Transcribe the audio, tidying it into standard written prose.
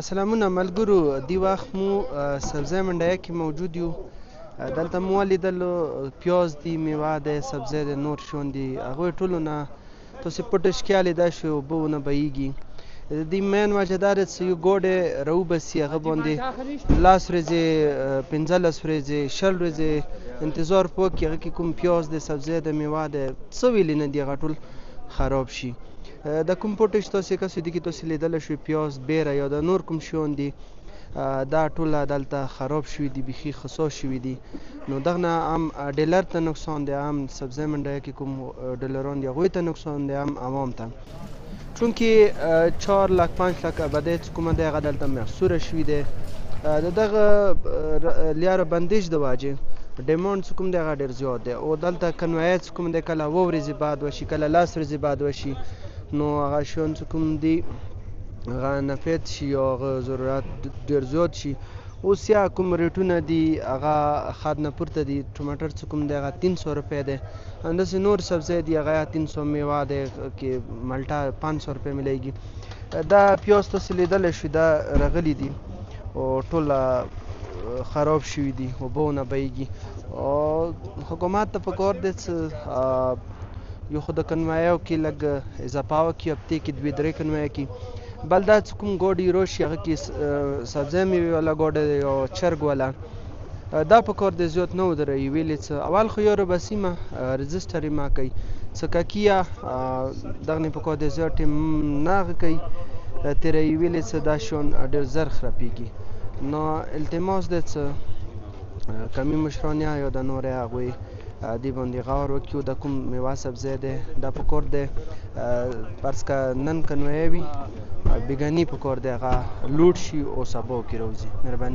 سلامونه ملګرو، دې وخت مو سبزی منډیه کې موجود یو. دلته مو ولیدل پیاز دی، میوه دی، سبزی دی، نور شیان دي. هغوی ټولو نه تاسې پټ اشکال لیدای شئ اوبه ونه بهیږي. د دې مین وجه دا ده چې یو ګوډی راوباسي، هغه باندې 10 ورځې 15 ورځې 20 ورځې انتظار په وکړي، هغه کې کوم پیاز دی، سبزی دی، میوه دی، څه ویلې نه دي، هغه ټول خراب شي. د کوم پوټش تاسې کسو دي کې تاسې لیدلی شئ پیاز، بیره یا د نور کوم شیان دي، دا ټوله دلته خراب شوي دي، بیخي خسا شوي دي. نو دغه نه هم ډیلر ته نقصان دی، هم سبزی منډیه کې کوم ډیلران دي هغوی ته نقصان دی، هم عوام ته. چونکې 4 لک 5 لک ابدی چې کومه دی هغه دلته محصوره شوي دی. د دغه لیاره بندیج د وجې ډیمانډ چې کوم دی هغه ډېر زیات دی، او دلته کنوایه چې کوم دی کله 7 ورځې بعد وشي، کله 10 ورځې بعد وشي، نو هغه شیان چې کوم دي هغه نفید شي یا هغه ضرورت ډېر زیات شي. اوس یا کوم ریټونه دي هغه حد نه پورته دي. ټماټر چې کوم دی هغه 300 روپۍ دی، همداسې نور سبزی دي هغه 300، میوه دی کې مالټه 500 روپۍ میلیږي. دا پیاز تاسې لیدلی شئ دا راغلي دي او ټوله خراب شوي دي، اوبه ونه بهیږي. حکومت ته پکار دی چې یو خو د کنوایو کې لږ اضافه وکړي، هفتې کې 2-3 کنوایه کړي. بل دا چې کوم ګاډي راشي هغه کې سبزی میوې والا ګاډی دی یا چرګ والا، دا پکار دی زیات نه ودروي. ویلې څه اول خو یاره بسیمه رجسټر یې ما کوي، څه ککیه دغه نه پکار دی زیات ټیم نه هغه کوي تېروي. ویلې څه دا شیان ډېر زر خرابېږي. نو التماس دی چې کمي مشران یا د نورې هغوی دې باندې غور وکړي. د کوم میوه سبزی دی دا پکار دی فرض که نن کنویه وي، بیګاني پکار دی هغه لوډ شي او سبا کې راوځي. مهرباني.